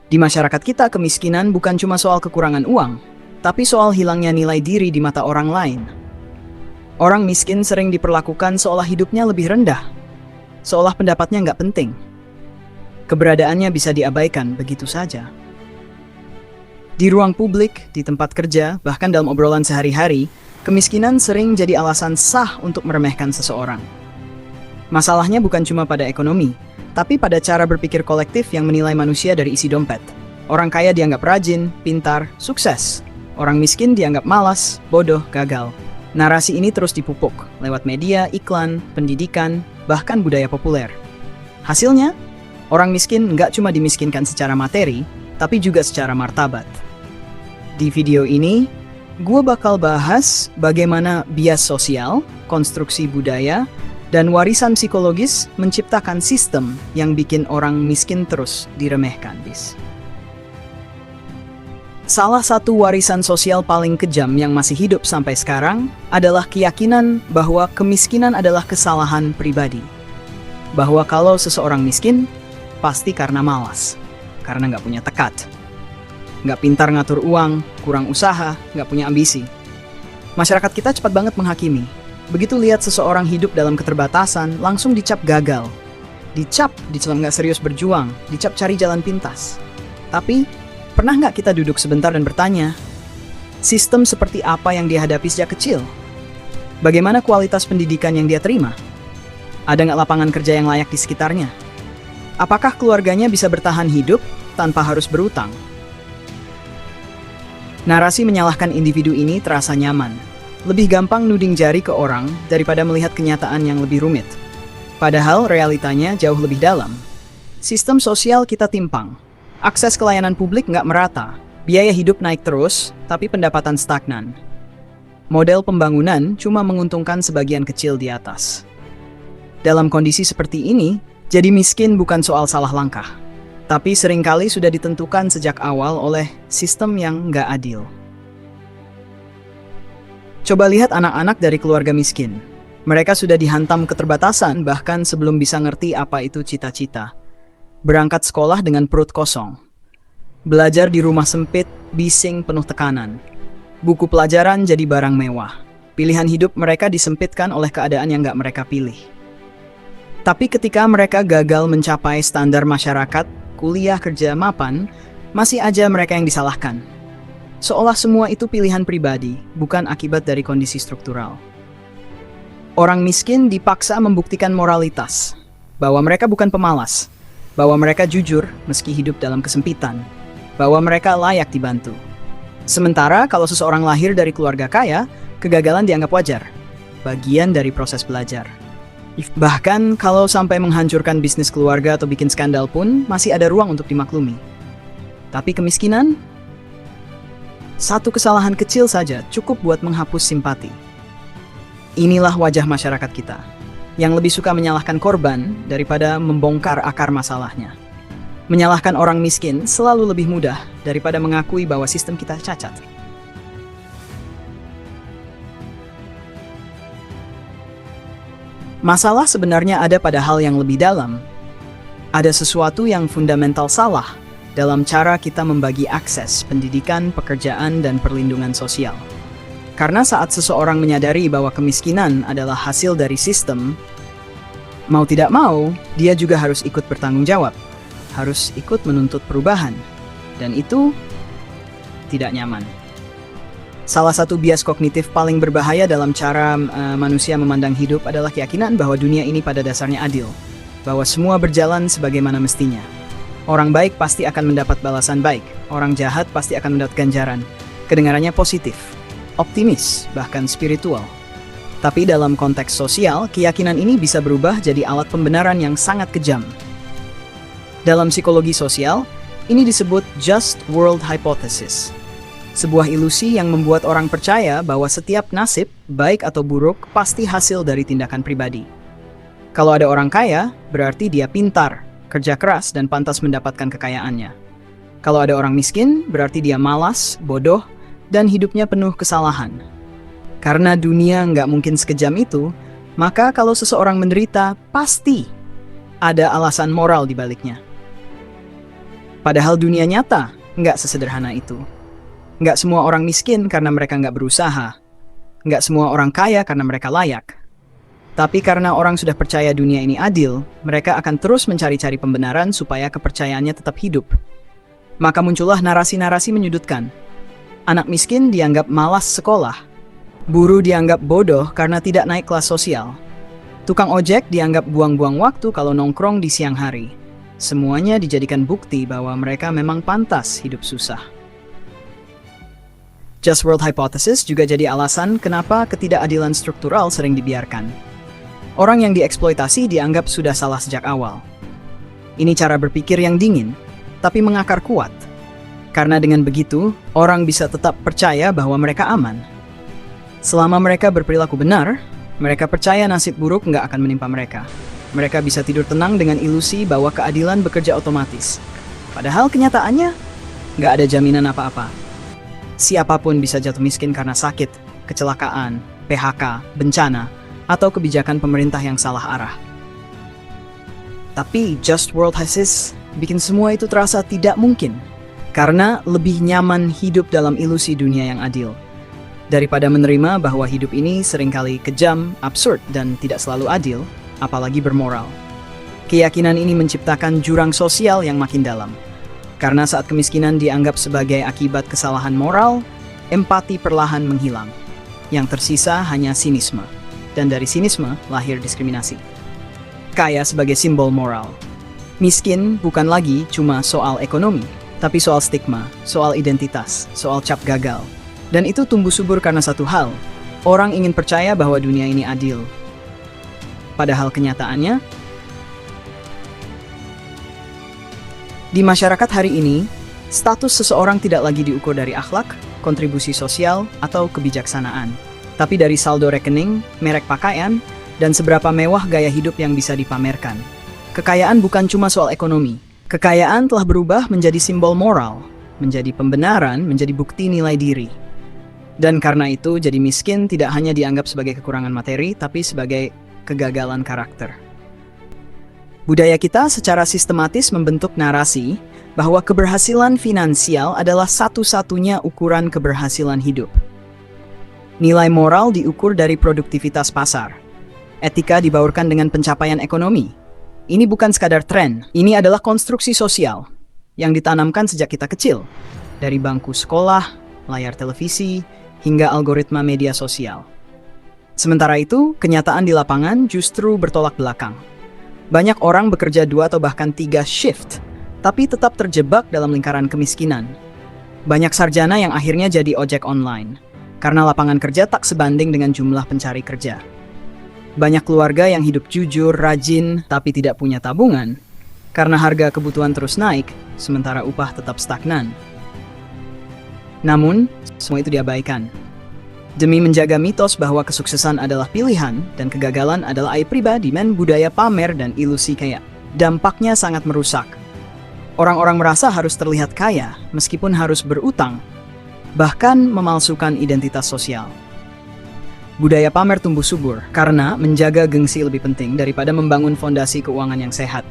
Di masyarakat kita, kemiskinan bukan cuma soal kekurangan uang, tapi soal hilangnya nilai diri di mata orang lain. Orang miskin sering diperlakukan seolah hidupnya lebih rendah, seolah pendapatnya nggak penting. Keberadaannya bisa diabaikan begitu saja. Di ruang publik, di tempat kerja, bahkan dalam obrolan sehari-hari, kemiskinan sering jadi alasan sah untuk meremehkan seseorang. Masalahnya bukan cuma pada ekonomi, tapi pada cara berpikir kolektif yang menilai manusia dari isi dompet. Orang kaya dianggap rajin, pintar, sukses. Orang miskin dianggap malas, bodoh, gagal. Narasi ini terus dipupuk lewat media, iklan, pendidikan, bahkan budaya populer. Hasilnya, orang miskin nggak cuma dimiskinkan secara materi, tapi juga secara martabat. Di video ini, gue bakal bahas bagaimana bias sosial, konstruksi budaya, dan warisan psikologis menciptakan sistem yang bikin orang miskin terus diremehkan, bis. Salah satu warisan sosial paling kejam yang masih hidup sampai sekarang adalah keyakinan bahwa kemiskinan adalah kesalahan pribadi. Bahwa kalau seseorang miskin, pasti karena malas, karena nggak punya tekad, nggak pintar ngatur uang, kurang usaha, nggak punya ambisi. Masyarakat kita cepat banget menghakimi. Begitu lihat seseorang hidup dalam keterbatasan, langsung dicap gagal. Dicap nggak serius berjuang, dicap cari jalan pintas. Tapi, pernah nggak kita duduk sebentar dan bertanya, sistem seperti apa yang dia hadapi sejak kecil? Bagaimana kualitas pendidikan yang dia terima? Ada nggak lapangan kerja yang layak di sekitarnya? Apakah keluarganya bisa bertahan hidup tanpa harus berutang? Narasi menyalahkan individu ini terasa nyaman. Lebih gampang nuding jari ke orang daripada melihat kenyataan yang lebih rumit. Padahal realitanya jauh lebih dalam. Sistem sosial kita timpang. Akses ke layanan publik nggak merata. Biaya hidup naik terus, tapi pendapatan stagnan. Model pembangunan cuma menguntungkan sebagian kecil di atas. Dalam kondisi seperti ini, jadi miskin bukan soal salah langkah. Tapi seringkali sudah ditentukan sejak awal oleh sistem yang nggak adil. Coba lihat anak-anak dari keluarga miskin. Mereka sudah dihantam keterbatasan bahkan sebelum bisa ngerti apa itu cita-cita. Berangkat sekolah dengan perut kosong. Belajar di rumah sempit, bising, penuh tekanan. Buku pelajaran jadi barang mewah. Pilihan hidup mereka disempitkan oleh keadaan yang nggak mereka pilih. Tapi ketika mereka gagal mencapai standar masyarakat, kuliah, kerja, mapan, masih aja mereka yang disalahkan. Seolah semua itu pilihan pribadi, bukan akibat dari kondisi struktural. Orang miskin dipaksa membuktikan moralitas, bahwa mereka bukan pemalas, bahwa mereka jujur meski hidup dalam kesempitan, bahwa mereka layak dibantu. Sementara kalau seseorang lahir dari keluarga kaya, kegagalan dianggap wajar, bagian dari proses belajar. Bahkan kalau sampai menghancurkan bisnis keluarga atau bikin skandal pun, masih ada ruang untuk dimaklumi. Tapi kemiskinan? Satu kesalahan kecil saja cukup buat menghapus simpati. Inilah wajah masyarakat kita, yang lebih suka menyalahkan korban daripada membongkar akar masalahnya. Menyalahkan orang miskin selalu lebih mudah daripada mengakui bahwa sistem kita cacat. Masalah sebenarnya ada pada hal yang lebih dalam. Ada sesuatu yang fundamental salah dalam cara kita membagi akses pendidikan, pekerjaan, dan perlindungan sosial. Karena saat seseorang menyadari bahwa kemiskinan adalah hasil dari sistem, mau tidak mau, dia juga harus ikut bertanggung jawab, harus ikut menuntut perubahan, dan itu tidak nyaman. Salah satu bias kognitif paling berbahaya dalam cara manusia memandang hidup adalah keyakinan bahwa dunia ini pada dasarnya adil, bahwa semua berjalan sebagaimana mestinya. Orang baik pasti akan mendapat balasan baik, orang jahat pasti akan mendapat ganjaran. Kedengarannya positif, optimis, bahkan spiritual. Tapi dalam konteks sosial, keyakinan ini bisa berubah jadi alat pembenaran yang sangat kejam. Dalam psikologi sosial, ini disebut just world hypothesis. Sebuah ilusi yang membuat orang percaya bahwa setiap nasib, baik atau buruk, pasti hasil dari tindakan pribadi. Kalau ada orang kaya, berarti dia pintar, kerja keras, dan pantas mendapatkan kekayaannya. Kalau ada orang miskin, berarti dia malas, bodoh, dan hidupnya penuh kesalahan. Karena dunia nggak mungkin sekejam itu, maka kalau seseorang menderita, pasti ada alasan moral di baliknya. Padahal dunia nyata nggak sesederhana itu. Nggak semua orang miskin karena mereka nggak berusaha. Nggak semua orang kaya karena mereka layak. Tapi karena orang sudah percaya dunia ini adil, mereka akan terus mencari-cari pembenaran supaya kepercayaannya tetap hidup. Maka muncullah narasi-narasi menyudutkan. Anak miskin dianggap malas sekolah. Buruh dianggap bodoh karena tidak naik kelas sosial. Tukang ojek dianggap buang-buang waktu kalau nongkrong di siang hari. Semuanya dijadikan bukti bahwa mereka memang pantas hidup susah. Just World Hypothesis juga jadi alasan kenapa ketidakadilan struktural sering dibiarkan. Orang yang dieksploitasi dianggap sudah salah sejak awal. Ini cara berpikir yang dingin, tapi mengakar kuat. Karena dengan begitu, orang bisa tetap percaya bahwa mereka aman. Selama mereka berperilaku benar, mereka percaya nasib buruk nggak akan menimpa mereka. Mereka bisa tidur tenang dengan ilusi bahwa keadilan bekerja otomatis. Padahal kenyataannya, nggak ada jaminan apa-apa. Siapapun bisa jatuh miskin karena sakit, kecelakaan, PHK, bencana, atau kebijakan pemerintah yang salah arah. Tapi Just World Hypothesis bikin semua itu terasa tidak mungkin. Karena lebih nyaman hidup dalam ilusi dunia yang adil. Daripada menerima bahwa hidup ini seringkali kejam, absurd, dan tidak selalu adil, apalagi bermoral. Keyakinan ini menciptakan jurang sosial yang makin dalam. Karena saat kemiskinan dianggap sebagai akibat kesalahan moral, empati perlahan menghilang. Yang tersisa hanya sinisme. Dan dari sinisme lahir diskriminasi. Kaya sebagai simbol moral. Miskin bukan lagi cuma soal ekonomi, tapi soal stigma, soal identitas, soal cap gagal. Dan itu tumbuh subur karena satu hal, orang ingin percaya bahwa dunia ini adil. Padahal kenyataannya, di masyarakat hari ini, status seseorang tidak lagi diukur dari akhlak, kontribusi sosial, atau kebijaksanaan. Tapi dari saldo rekening, merek pakaian, dan seberapa mewah gaya hidup yang bisa dipamerkan. Kekayaan bukan cuma soal ekonomi. Kekayaan telah berubah menjadi simbol moral, menjadi pembenaran, menjadi bukti nilai diri. Dan karena itu, jadi miskin tidak hanya dianggap sebagai kekurangan materi, tapi sebagai kegagalan karakter. Budaya kita secara sistematis membentuk narasi bahwa keberhasilan finansial adalah satu-satunya ukuran keberhasilan hidup. Nilai moral diukur dari produktivitas pasar. Etika dibaurkan dengan pencapaian ekonomi. Ini bukan sekadar tren, ini adalah konstruksi sosial yang ditanamkan sejak kita kecil. Dari bangku sekolah, layar televisi, hingga algoritma media sosial. Sementara itu, kenyataan di lapangan justru bertolak belakang. Banyak orang bekerja 2 atau bahkan 3 shift, tapi tetap terjebak dalam lingkaran kemiskinan. Banyak sarjana yang akhirnya jadi ojek online. Karena lapangan kerja tak sebanding dengan jumlah pencari kerja. Banyak keluarga yang hidup jujur, rajin, tapi tidak punya tabungan. Karena harga kebutuhan terus naik, sementara upah tetap stagnan. Namun, semua itu diabaikan. Demi menjaga mitos bahwa kesuksesan adalah pilihan dan kegagalan adalah aib pribadi, budaya pamer dan ilusi kaya. Dampaknya sangat merusak. Orang-orang merasa harus terlihat kaya, meskipun harus berutang, bahkan memalsukan identitas sosial. Budaya pamer tumbuh subur karena menjaga gengsi lebih penting daripada membangun fondasi keuangan yang sehat.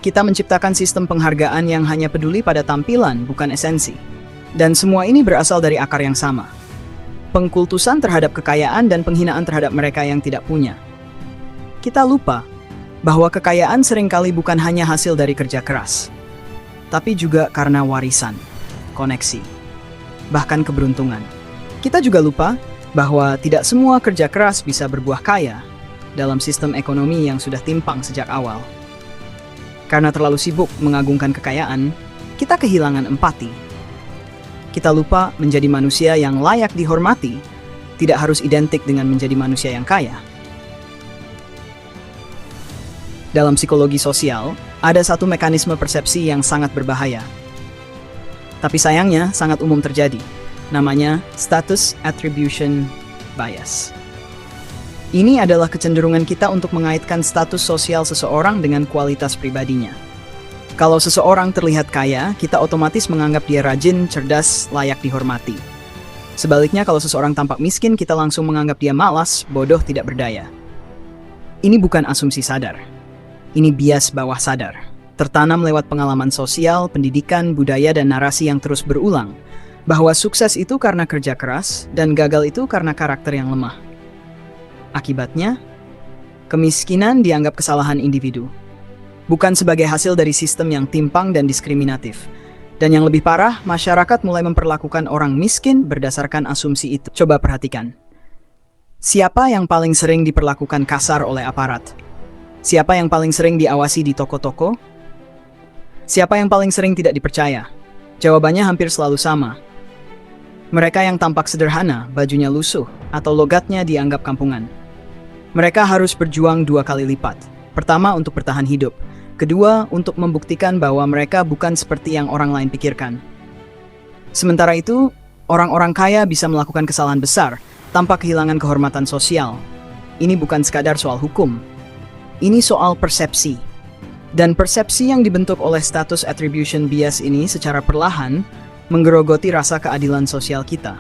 Kita menciptakan sistem penghargaan yang hanya peduli pada tampilan, bukan esensi. Dan semua ini berasal dari akar yang sama. Pengkultusan terhadap kekayaan dan penghinaan terhadap mereka yang tidak punya. Kita lupa bahwa kekayaan seringkali bukan hanya hasil dari kerja keras, tapi juga karena warisan, koneksi, bahkan keberuntungan. Kita juga lupa bahwa tidak semua kerja keras bisa berbuah kaya dalam sistem ekonomi yang sudah timpang sejak awal. Karena terlalu sibuk mengagungkan kekayaan, kita kehilangan empati. Kita lupa menjadi manusia yang layak dihormati, tidak harus identik dengan menjadi manusia yang kaya. Dalam psikologi sosial, ada satu mekanisme persepsi yang sangat berbahaya. Tapi sayangnya sangat umum terjadi. Namanya status attribution bias. Ini adalah kecenderungan kita untuk mengaitkan status sosial seseorang dengan kualitas pribadinya. Kalau seseorang terlihat kaya, kita otomatis menganggap dia rajin, cerdas, layak dihormati. Sebaliknya, kalau seseorang tampak miskin, kita langsung menganggap dia malas, bodoh, tidak berdaya. Ini bukan asumsi sadar. Ini bias bawah sadar. tertanam lewat pengalaman sosial, pendidikan, budaya, dan narasi yang terus berulang, bahwa sukses itu karena kerja keras dan gagal itu karena karakter yang lemah. Akibatnya, kemiskinan dianggap kesalahan individu, bukan sebagai hasil dari sistem yang timpang dan diskriminatif. Dan yang lebih parah, masyarakat mulai memperlakukan orang miskin berdasarkan asumsi itu. Coba perhatikan. Siapa yang paling sering diperlakukan kasar oleh aparat? Siapa yang paling sering diawasi di toko-toko? Siapa yang paling sering tidak dipercaya? Jawabannya hampir selalu sama. Mereka yang tampak sederhana, bajunya lusuh, atau logatnya dianggap kampungan. Mereka harus berjuang 2 kali lipat. Pertama, untuk bertahan hidup. Kedua, untuk membuktikan bahwa mereka bukan seperti yang orang lain pikirkan. Sementara itu, orang-orang kaya bisa melakukan kesalahan besar tanpa kehilangan kehormatan sosial. Ini bukan sekadar soal hukum. Ini soal persepsi. Dan persepsi yang dibentuk oleh status attribution bias ini secara perlahan menggerogoti rasa keadilan sosial kita.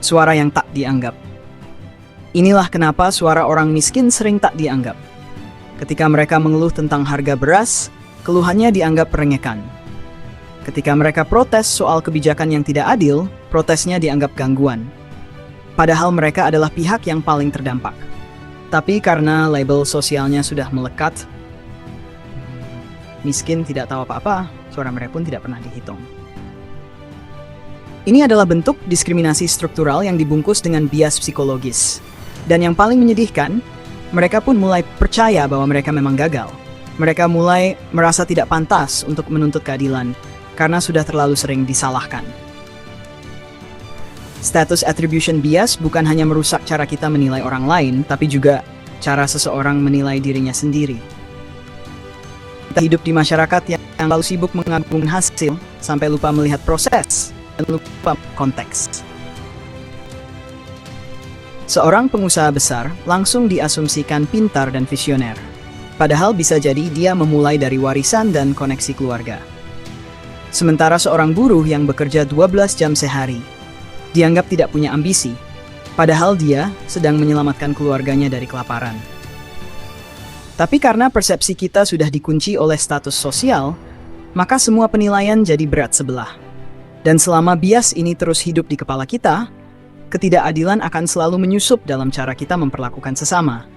Suara yang tak dianggap. Inilah kenapa suara orang miskin sering tak dianggap. Ketika mereka mengeluh tentang harga beras, keluhannya dianggap perengekan. Ketika mereka protes soal kebijakan yang tidak adil, protesnya dianggap gangguan. Padahal mereka adalah pihak yang paling terdampak. Tapi karena label sosialnya sudah melekat, miskin tidak tahu apa-apa, suara mereka pun tidak pernah dihitung. Ini adalah bentuk diskriminasi struktural yang dibungkus dengan bias psikologis. Dan yang paling menyedihkan, mereka pun mulai percaya bahwa mereka memang gagal. Mereka mulai merasa tidak pantas untuk menuntut keadilan karena sudah terlalu sering disalahkan. Status attribution bias bukan hanya merusak cara kita menilai orang lain, tapi juga cara seseorang menilai dirinya sendiri. Kita hidup di masyarakat yang terlalu sibuk mengagungkan hasil sampai lupa melihat proses dan lupa konteks. Seorang pengusaha besar langsung diasumsikan pintar dan visioner. Padahal bisa jadi dia memulai dari warisan dan koneksi keluarga. Sementara seorang buruh yang bekerja 12 jam sehari dianggap tidak punya ambisi, padahal dia sedang menyelamatkan keluarganya dari kelaparan. Tapi karena persepsi kita sudah dikunci oleh status sosial, maka semua penilaian jadi berat sebelah. Dan selama bias ini terus hidup di kepala kita, ketidakadilan akan selalu menyusup dalam cara kita memperlakukan sesama.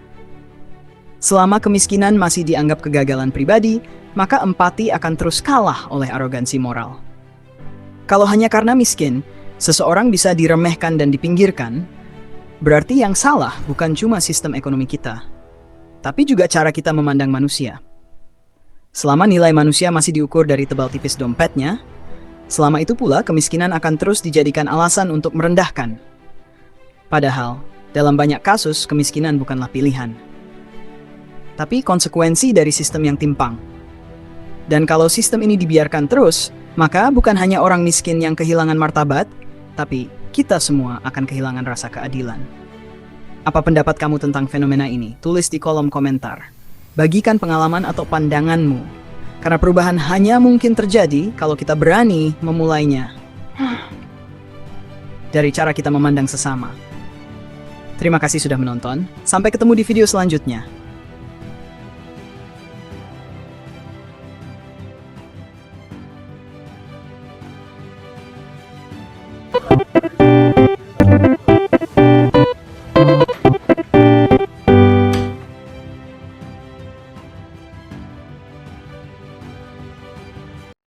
Selama kemiskinan masih dianggap kegagalan pribadi, maka empati akan terus kalah oleh arogansi moral. Kalau hanya karena miskin, seseorang bisa diremehkan dan dipinggirkan, berarti yang salah bukan cuma sistem ekonomi kita, tapi juga cara kita memandang manusia. Selama nilai manusia masih diukur dari tebal tipis dompetnya, selama itu pula kemiskinan akan terus dijadikan alasan untuk merendahkan. Padahal, dalam banyak kasus, kemiskinan bukanlah pilihan, tapi konsekuensi dari sistem yang timpang. Dan kalau sistem ini dibiarkan terus, maka bukan hanya orang miskin yang kehilangan martabat, tapi kita semua akan kehilangan rasa keadilan. Apa pendapat kamu tentang fenomena ini? Tulis di kolom komentar. Bagikan pengalaman atau pandanganmu, karena perubahan hanya mungkin terjadi kalau kita berani memulainya dari cara kita memandang sesama. Terima kasih sudah menonton. Sampai ketemu di video selanjutnya.